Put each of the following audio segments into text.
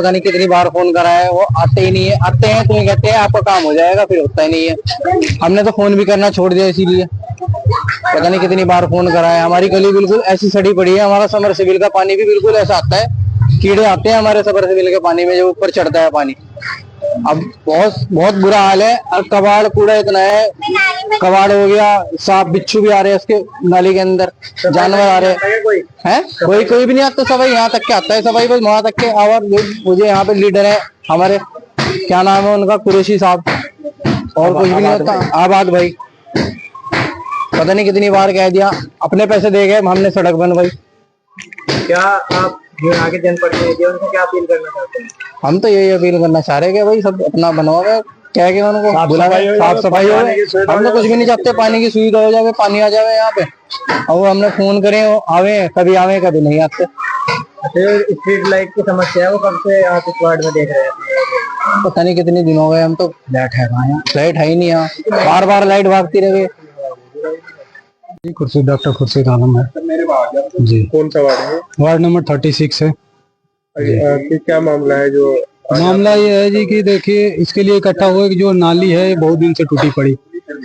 पता नहीं कितनी बार फोन करा है, वो आते ही नहीं है। आते हैं तो ये कहते हैं आपका काम हो जाएगा, फिर होता ही नहीं है। हमने तो फोन भी करना छोड़ दिया इसीलिए। पता नहीं कितनी बार फोन करा है। हमारी गली बिल्कुल ऐसी सड़ी पड़ी है। हमारा समरसेबिल का पानी भी बिल्कुल ऐसा आता है, कीड़े आते हैं हमारे समरसेबिल के पानी में, जो ऊपर चढ़ता है पानी। अब बहुत बहुत बुरा हाल है। और कबाड़ कूड़ा इतना है, कबाड़ हो गया, सांप बिच्छू भी आ रहे हैं उसके नाली के अंदर, जानवर आ रहे हैं। कोई भी नहीं आता। सफाई यहाँ तक के आता है, सफाई बस वहां तक के। और मुझे यहाँ पे लीडर है हमारे, क्या नाम है उनका, कुरैशी साहब, और कुछ भी नहीं होता। आबाद भाई, पता नहीं कितनी बार कह दिया, अपने पैसे दे गए, हमने सड़क बनवाई। क्या आप जो आगे जनप्रतिनिधि है उनसे क्या अपील करना चाहते हैं? हम तो यही अपील करना चाह रहे हैं कि भाई सब अपना बनवाओ, क्या कि उनको बुलावे, साफ सफाई हो। हम तो कुछ भी नहीं चाहते, पानी की सुविधा हो जाए, पानी आ जाए यहाँ पे। और हमने फोन करे, आवे कभी आवे कभी नहीं आते। स्ट्रीट लाइट की समस्या है, वो कब से आप इस वार्ड में देख रहे हैं? पता नहीं कितने दिन हो गए। हम तो लाइट है कहाँ, लाइट है ही नहीं यहाँ, बार बार लाइट भागती रहे। जी डॉक्टर खुर्शीद आलम है जी। कौन सा वार्ड है? वार्ड नंबर 36 है। क्या मामला है? जो मामला ये है जी कि देखिए, इसके लिए इकट्ठा हुआ कि जो नाली है बहुत दिन से टूटी पड़ी।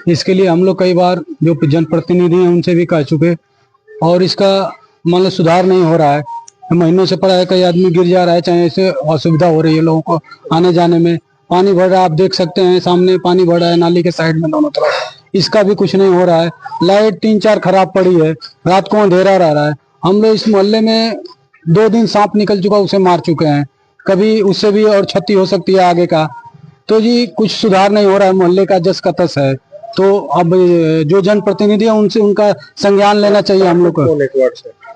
इसके लिए हम लोग कई बार जो जनप्रतिनिधि हैं उनसे भी कह चुके, और इसका मतलब सुधार नहीं हो रहा है। महीनों से पड़ा है, कई आदमी गिर जा रहा है, चाहे ऐसे असुविधा हो रही है लोगों को आने जाने में। पानी भर रहा है, आप देख सकते हैं सामने पानी भर रहा है नाली के साइड में दोनों तरफ। इसका भी कुछ नहीं हो रहा है। लाइट 3-4 खराब पड़ी है, रात को अंधेरा रह रहा है। हम लोग इस मोहल्ले में 2 दिन सांप निकल चुका, उसे मार चुके हैं, कभी उससे भी और क्षति हो सकती है आगे का। तो जी कुछ सुधार नहीं हो रहा है, मोहल्ले का जस का तस है। तो अब जो जनप्रतिनिधि है उनसे उनका संज्ञान लेना चाहिए हम लोग को।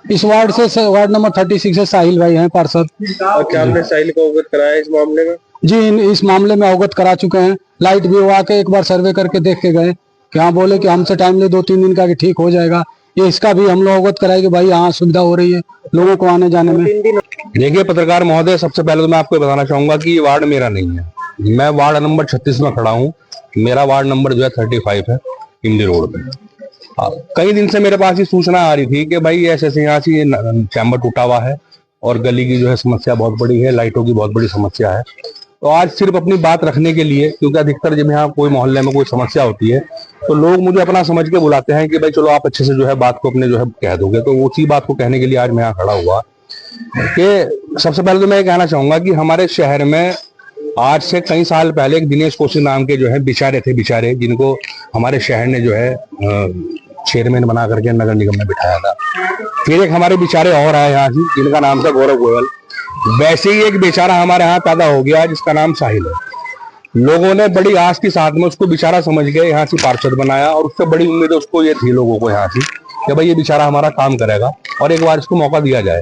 इस वार्ड से वार्ड नंबर 36 से साहिल भाई हैं पार्षद। क्या आपने साहिल को अवगत कराया इस मामले में? जी इस मामले में अवगत करा चुके हैं। लाइट भी वो आके एक बार सर्वे करके देख के गए, क्या बोले कि हमसे टाइम ले 2-3 दिन का कि ठीक हो जाएगा। ये इसका भी हम लोग अवगत कराए कि भाई यहाँ सुविधा हो रही है लोगों को आने जाने में। देखिए पत्रकार महोदय, सबसे पहले तो मैं आपको बताना चाहूंगा कि ये वार्ड मेरा नहीं है। मैं वार्ड नंबर 36 में खड़ा हूँ। मेरा वार्ड नंबर जो है 35 है, इमली रोड पे। कई दिन से मेरे पास ये सूचना आ रही थी कि भाई ऐसे यहाँ से चैम्बर टूटा हुआ है और गली की जो है समस्या बहुत बड़ी है, लाइटों की बहुत बड़ी समस्या है। तो आज सिर्फ अपनी बात रखने के लिए, क्योंकि अधिकतर जब यहाँ कोई मोहल्ले में कोई समस्या होती है तो लोग मुझे अपना समझ के बुलाते हैं कि भाई चलो आप अच्छे से जो है बात को अपने जो है कह दोगे, तो उसी बात को कहने के लिए आज मैं यहाँ खड़ा हुआ। कि सबसे पहले तो मैं ये कहना चाहूंगा कि हमारे शहर में आज से कई साल पहले एक दिनेश कौशिक नाम के जो है बिचारे, जिनको हमारे शहर ने जो है चेयरमैन बना करके नगर निगम में बिठाया था। फिर एक हमारे बेचारे और आए यहाँ से, जिनका नाम था गौरव गोयल। वैसे ही एक बेचारा हमारे यहाँ पैदा हो गया जिसका नाम साहिल है। लोगों ने बड़ी आस के साथ में उसको बेचारा समझ के यहाँ से पार्षद बनाया, और उससे बड़ी उम्मीद उसको ये थी लोगों को यहाँ से कि भाई ये बेचारा हमारा काम करेगा और एक बार इसको मौका दिया जाए।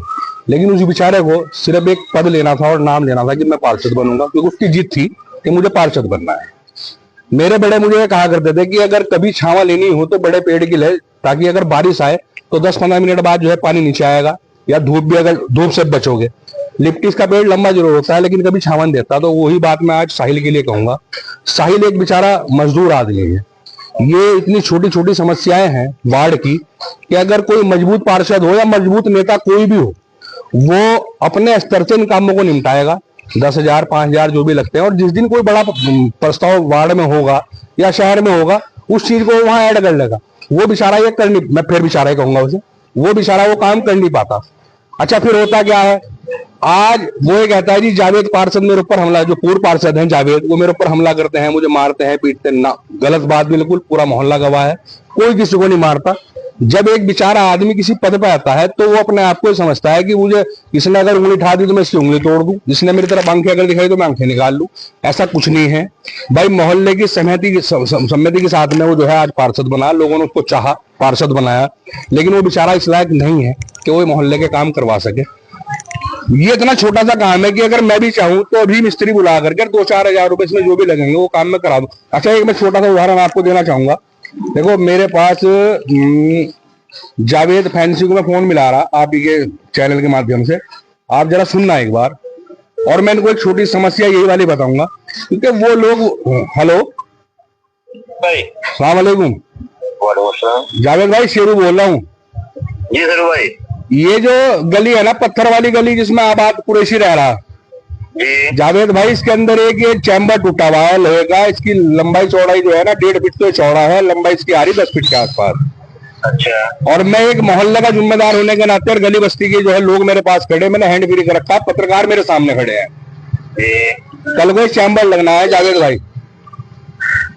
लेकिन उस बेचारे को सिर्फ एक पद लेना था और नाम लेना था कि मैं पार्षद बनूंगा, क्योंकि उसकी जीत थी कि मुझे पार्षद बनना है। मेरे बड़े मुझे कहा करते थे कि अगर कभी छावा लेनी हो तो बड़े पेड़ की ले, ताकि अगर बारिश आए तो 10-15 मिनट बाद जो है पानी नीचे आएगा, या धूप भी अगर धूप से बचोगे। लिप्टिस का पेड़ लंबा जरूर होता है लेकिन कभी छावन देता। तो वही बात मैं आज साहिल के लिए कहूंगा। साहिल एक बेचारा मजदूर आदमी है। ये इतनी छोटी छोटी समस्याएं हैं वार्ड की कि अगर कोई मजबूत पार्षद हो या मजबूत नेता कोई भी हो, वो अपने स्तर से इन कामों को निपटाएगा। 10,000 5,000 जो भी लगते हैं, और जिस दिन कोई बड़ा प्रस्ताव वार्ड में होगा या शहर में होगा, उस चीज को वहां ऐड कर लेगा। वो बेचारा ये कर नहीं, मैं फिर बेचारा ही कहूंगा उसे, वो बेचारा वो काम कर नहीं पाता। अच्छा, फिर होता क्या है, आज वो ये कहता है जी जावेद पार्षद मेरे ऊपर हमला, जो पूर्व पार्षद हैं जावेद, वो मेरे ऊपर हमला करते हैं, मुझे मारते हैं, पीटते हैं ना। गलत बात, बिल्कुल पूरा मोहल्ला गवाह है, कोई किसी को नहीं मारता। जब एक बेचारा आदमी किसी पद पे आता है तो वो अपने आप को समझता है कि मुझे किसने अगर उंगली उठा दी तो मैं इसकी उंगली तोड़ दूं, जिसने मेरी तरफ आंखें अगर दिखाई तो मैं आंखें निकाल लूं। ऐसा कुछ नहीं है भाई। मोहल्ले की सम्मति के साथ में वो जो है आज पार्षद बना, लोगों ने उसको चाहा, पार्षद बनाया, लेकिन वो बेचारा इस लायक नहीं है कि वो मोहल्ले के काम करवा सके। ये इतना छोटा सा काम है कि अगर मैं भी चाहूं तो अभी मिस्त्री बुला करके 2-4 हजार रुपए इसमें जो भी लगेंगे वो काम में करा दूं। अच्छा, एक मैं छोटा सा उदाहरण आपको देना चाहूंगा। देखो, मेरे पास जावेद फैंसी को मैं फोन मिला रहा आप ही के चैनल के माध्यम से, आप जरा सुनना एक बार। और मैं इनको एक छोटी समस्या यही वाली बताऊंगा, क्योंकि वो लोग, हेलो भाई, सलाम वालेकुम। जावेद भाई, शेरू बोल रहा हूँ। जी शेरू भाई। ये जो गली है ना, पत्थर वाली गली जिसमें आबाद कुरैशी रह रहा, जी जावेद भाई, इसके अंदर एक ये चैम्बर टूटा हुआ है लोहे का। इसकी लंबाई चौड़ाई जो है ना 1.5 फीट तो चौड़ा है, लंबाई इसकी आ रही 10 फीट के आसपास। अच्छा। और मैं एक मोहल्ले का जिम्मेदार होने के नाते और गली बस्ती के जो है लोग मेरे पास खड़े, मैंने हैंड फ्री कर रखा, पत्रकार मेरे सामने खड़े हैं। कल को चैम्बर लगना है जावेद भाई।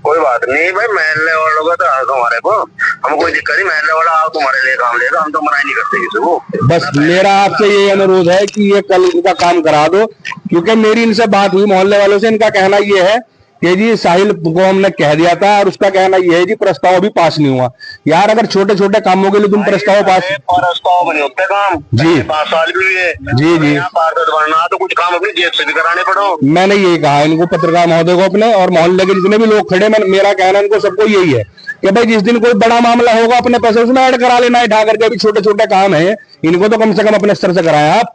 कोई बात नहीं भाई, महल्ले वालों का तो तुम्हारे को हम कोई दिक्कत नहीं, महल्ले वाला आओ तुम्हारे लिए काम लेगा, हम तो मना ही नहीं करते किसी को। बस मेरा आपसे ये अनुरोध है कि ये कल इनका काम करा दो, क्योंकि मेरी इनसे बात हुई मोहल्ले वालों से। इनका कहना ये है कि जी साहिल को हमने कह दिया था, और उसका कहना ये है जी प्रस्ताव अभी पास नहीं हुआ। यार अगर छोटे छोटे कामों के लिए तुम प्रस्ताव प्रस्ताव बने होते काम जी 5 साल भी हुए जी जी पार्षद बनना तो कुछ काम अपनी जेब से भी कराने पड़ो। मैंने यही कहा इनको, पत्रकार महोदय को अपने, और मोहल्ले के जितने भी लोग खड़े, मेरा कहना इनको सबको यही है कि भाई जिस दिन कोई बड़ा मामला होगा अपने पैसे उसमें ऐड करा लेना है उठा करके। अभी छोटे छोटे काम है, इनको तो कम से कम अपने स्तर से कराएं आप।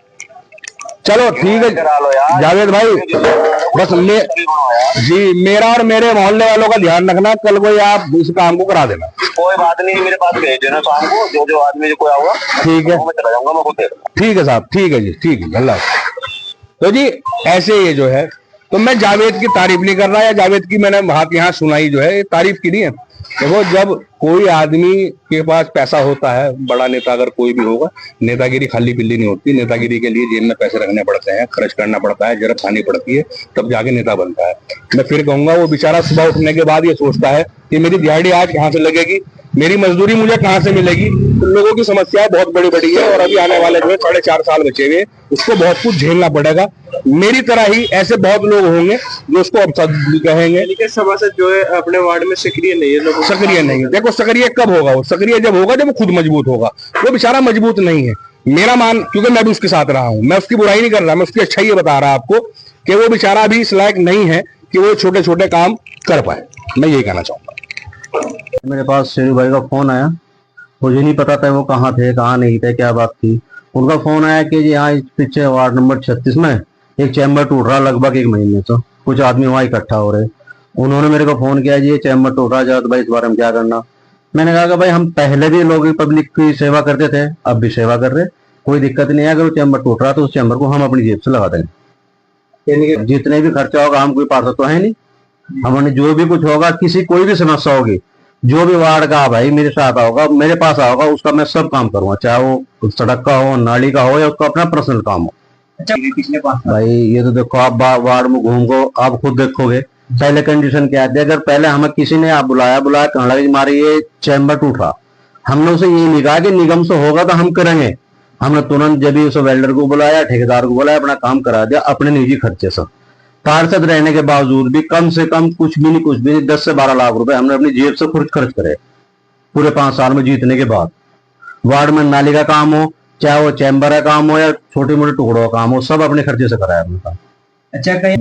चलो ठीक है जावेद भाई, बस जी मेरा और मेरे मोहल्ले वालों का ध्यान रखना, कल को आप इस काम को करा देना। कोई बात नहीं, मेरे पास भेज देना शाम को, जो जो आदमी जो कोई आऊगा ठीक है, मैं चला जाऊंगा, मैं खुद देखूंगा। ठीक है साहब, ठीक है जी, ठीक है, अल्लाह। तो जी ऐसे ये जो है, तो मैं जावेद की तारीफ नहीं कर रहा, या जावेद की मैंने बात यहाँ सुनाई जो है तारीफ की नहीं है। देखो जब कोई आदमी के पास पैसा होता है, बड़ा नेता अगर कोई भी होगा, नेतागिरी खाली पिल्ली नहीं होती। नेतागिरी के लिए जेब में पैसे रखने पड़ते हैं, खर्च करना पड़ता है, जरूरत खानी पड़ती है, तब जाके नेता बनता है। मैं फिर कहूंगा वो बेचारा सुबह उठने के बाद ये सोचता है कि मेरी दिहाड़ी आज कहाँ से लगेगी, मेरी मजदूरी मुझे कहाँ से मिलेगी। तो लोगों की समस्याएं बहुत बड़ी बड़ी है, और अभी आने वाले जो है 4.5 साल बचे हुए, उसको बहुत कुछ झेलना पड़ेगा। मेरी तरह ही ऐसे बहुत लोग होंगे जो उसको अब कहेंगे सभासद जो है अपने वार्ड में सक्रिय नहीं है, लोग सक्रिय नहीं है। देखो सक्रिय कब होगा? वो सक्रिय जब होगा जब वो खुद मजबूत होगा। वो बेचारा मजबूत नहीं है, मेरा मान, क्योंकि मैं भी उसके साथ रहा हूं, मैं उसकी बुराई नहीं कर रहा, मैं उसकी अच्छाई बता रहा आपको कि वो बेचारा अभी इस लायक नहीं है कि वो छोटे छोटे काम कर पाए। मैं यही कहना चाहूंगा। मेरे पास शेरू भाई का फोन आया, मुझे नहीं पता था वो कहाँ थे कहाँ नहीं थे, क्या बात थी। उनका फोन आया कि यहाँ पीछे वार्ड नंबर 36 में एक चैम्बर टूट रहा, लगभग 1 महीने से कुछ आदमी वहाँ इकट्ठा हो रहे। उन्होंने मेरे को फोन किया जी ये चैम्बर टूट रहा जाओ, तो भाई इस बारे में क्या करना। मैंने कहा कि भाई हम पहले भी लोग पब्लिक की सेवा करते थे, अब भी सेवा कर रहे, कोई दिक्कत नहीं है। अगर वो चैम्बर टूट रहा तो उस चैम्बर को हम अपनी जेब से लगा देंगे, यानी कि जितने भी खर्चा होगा, हम कोई पार्षद तो है नहीं, हमने जो भी कुछ होगा, किसी कोई भी समस्या होगी, जो भी वार्ड का भाई मेरे साथ आओगा, मेरे पास आओगा, उसका मैं सब काम करूंगा, चाहे वो सड़क का हो, नाली का हो, या उसका अपना पर्सनल काम हो। अच्छा पिछले 5 भाई ये तो देखो आप वार्ड में घूम को आप खुद देखोगे, पहले कंडीशन क्या है। अगर पहले हमें किसी ने आप बुलाया कहने लगा हमारे ये चैम्बर टूट रहा, हमने उसे ये नहीं कहा कि निगम से होगा तो हम करेंगे। हमने तुरंत जब ही उस वेल्डर को बुलाया, ठेकेदार को बुलाया, अपना काम करा दिया अपने निजी खर्चे से। पार्षद रहने के बावजूद भी कम से कम कुछ भी नहीं 10 से 12 लाख रुपए हमने अपनी जेब से खुद खर्च करे पूरे 5 साल में जीतने के बाद। वार्ड में नाली का काम हो, चाहे वो चैम्बर का काम हो, या छोटे मोटे टुकड़ों का काम हो, सब अपने खर्चे से कराया अपने काम। अच्छा कहीं